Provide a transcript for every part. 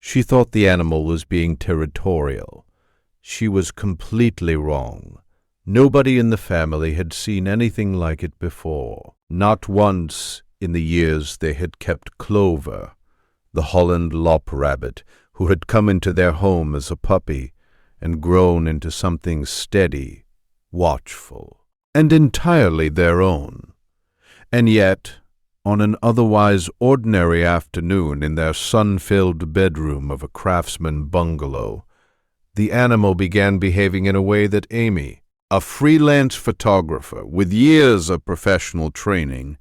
She thought the animal was being territorial. She was completely wrong. Nobody in the family had seen anything like it before. Not once in the years they had kept Clover, the Holland lop rabbit, who had come into their home as a puppy and grown into something steady, watchful, and entirely their own. And yet, on an otherwise ordinary afternoon in their sun-filled bedroom of a craftsman bungalow, the animal began behaving in a way that Amy, a freelance photographer with years of professional training,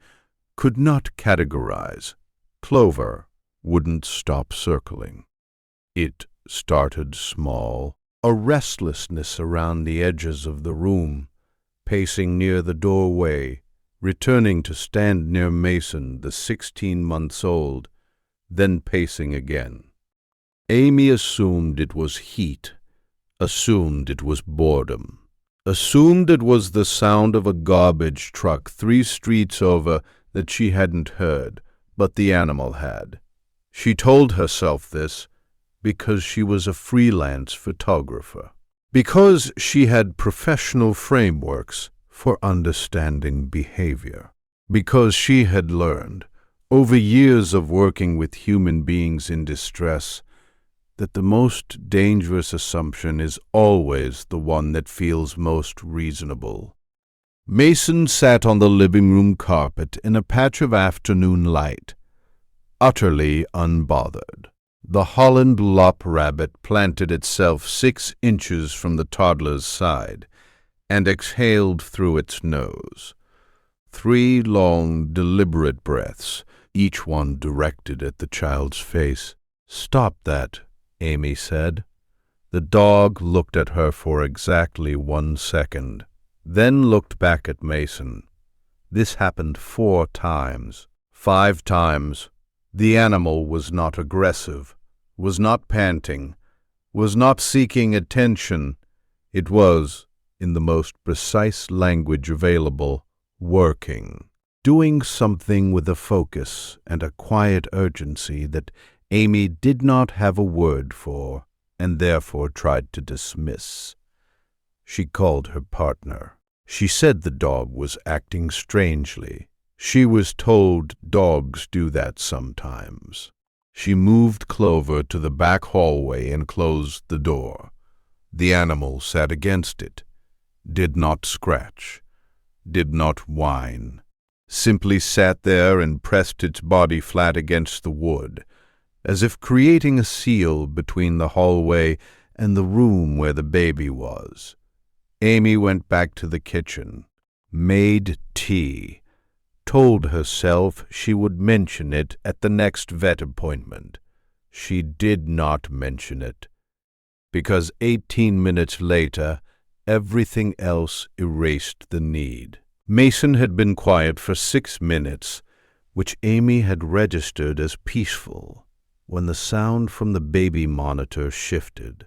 could not categorize. Clover wouldn't stop circling. It started small, a restlessness around the edges of the room, pacing near the doorway, returning to stand near Mason, the 16 months old, then pacing again. Amy assumed it was heat, assumed it was boredom, assumed it was the sound of a garbage truck 3 streets over that she hadn't heard, but the animal had. She told herself this because she was a freelance photographer, because she had professional frameworks for understanding behavior, because she had learned, over years of working with human beings in distress, that the most dangerous assumption is always the one that feels most reasonable. Mason sat on the living room carpet in a patch of afternoon light, utterly unbothered. The Holland lop rabbit planted itself 6 inches from the toddler's side and exhaled through its nose. 3 long, deliberate breaths, each one directed at the child's face. "Stop that," Amy said. The dog looked at her for exactly 1 second, then looked back at Mason. This happened 4 times. 5 times. The animal was not aggressive, was not panting, was not seeking attention. It was, in the most precise language available, working, doing something with a focus and a quiet urgency that Amy did not have a word for and therefore tried to dismiss. She called her partner. She said the dog was acting strangely. She was told dogs do that sometimes. She moved Clover to the back hallway and closed the door. The animal sat against it, did not scratch, did not whine, simply sat there and pressed its body flat against the wood, as if creating a seal between the hallway and the room where the baby was. Amy went back to the kitchen, made tea, told herself she would mention it at the next vet appointment. She did not mention it, because 18 minutes later, everything else erased the need. Mason had been quiet for 6 minutes, which Amy had registered as peaceful, when the sound from the baby monitor shifted.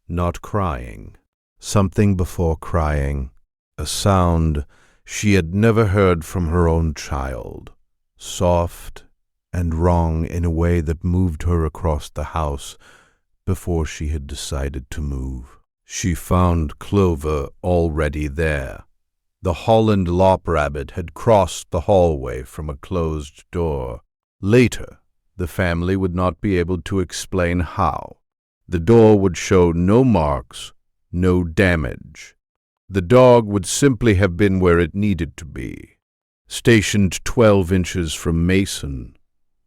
Not crying. Something before crying. A sound she had never heard from her own child. Soft and wrong in a way that moved her across the house before she had decided to move. She found Clover already there. The Holland lop rabbit had crossed the hallway from a closed door. Later, the family would not be able to explain how. The door would show no marks, no damage. The dog would simply have been where it needed to be, stationed 12 inches from Mason,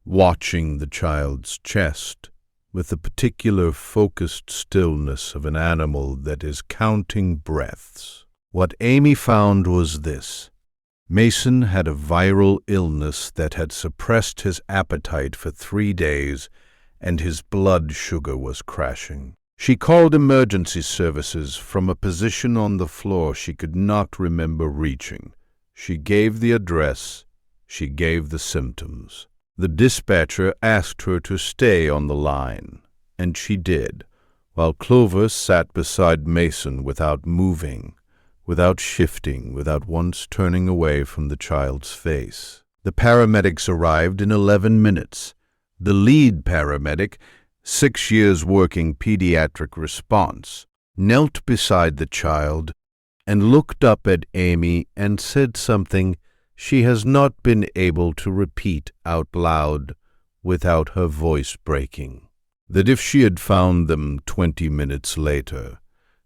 watching the child's chest, with the particular focused stillness of an animal that is counting breaths. What Amy found was this. Mason had a viral illness that had suppressed his appetite for 3 days, and his blood sugar was crashing. She called emergency services from a position on the floor she could not remember reaching. She gave the address. She gave the symptoms. The dispatcher asked her to stay on the line, and she did, while Clover sat beside Mason without moving, without shifting, without once turning away from the child's face. The paramedics arrived in 11 minutes. The lead paramedic, 6 years working pediatric response, knelt beside the child and looked up at Amy and said something she has not been able to repeat out loud without her voice breaking. That if she had found them 20 minutes later,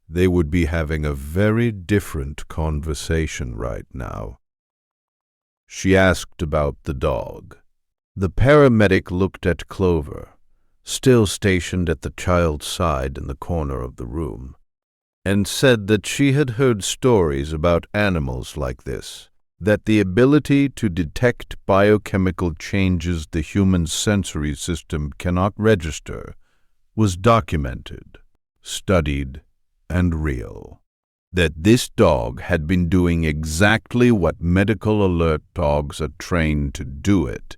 they would be having a very different conversation right now. She asked about the dog. The paramedic looked at Clover, still stationed at the child's side in the corner of the room, and said that she had heard stories about animals like this, that the ability to detect biochemical changes the human sensory system cannot register was documented, studied, and real. That this dog had been doing exactly what medical alert dogs are trained to do it,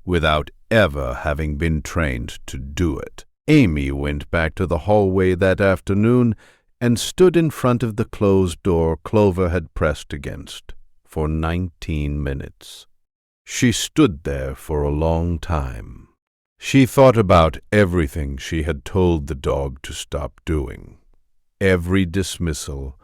without ever having been trained to do it. Amy went back to the hallway that afternoon and stood in front of the closed door Clover had pressed against for 19 minutes. She stood there for a long time. She thought about everything she had told the dog to stop doing. Every dismissal,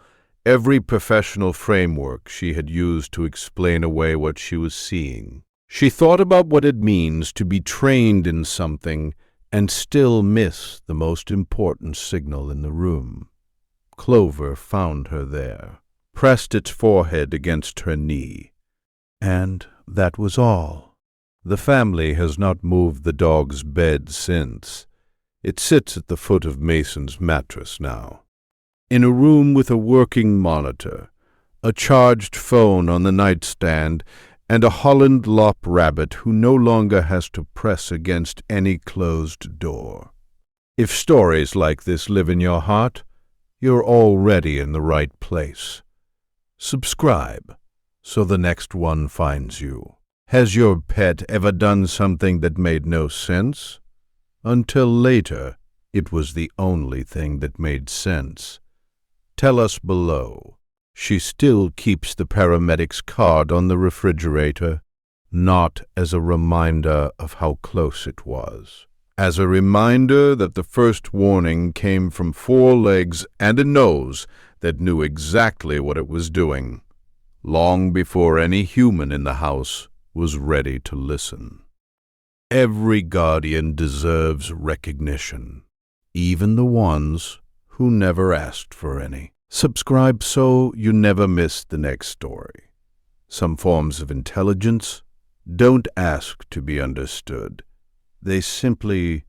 every professional framework she had used to explain away what she was seeing. She thought about what it means to be trained in something and still miss the most important signal in the room. Clover found her there, pressed its forehead against her knee. And that was all. The family has not moved the dog's bed since. It sits at the foot of Mason's mattress now. In a room with a working monitor, a charged phone on the nightstand, and a Holland lop rabbit who no longer has to press against any closed door. If stories like this live in your heart, you're already in the right place. Subscribe so the next one finds you. Has your pet ever done something that made no sense? Until later, it was the only thing that made sense. Tell us below. She still keeps the paramedic's card on the refrigerator, not as a reminder of how close it was. As a reminder that the first warning came from 4 legs and a nose that knew exactly what it was doing, long before any human in the house was ready to listen. Every guardian deserves recognition, even the ones who never asked for any. Subscribe so you never miss the next story. Some forms of intelligence don't ask to be understood. They simply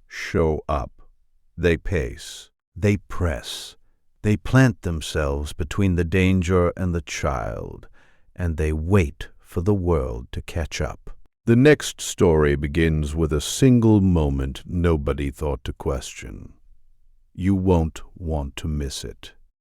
show up. They pace. They press. They plant themselves between the danger and the child, and they wait for the world to catch up. The next story begins with a single moment nobody thought to question. You won't want to miss it.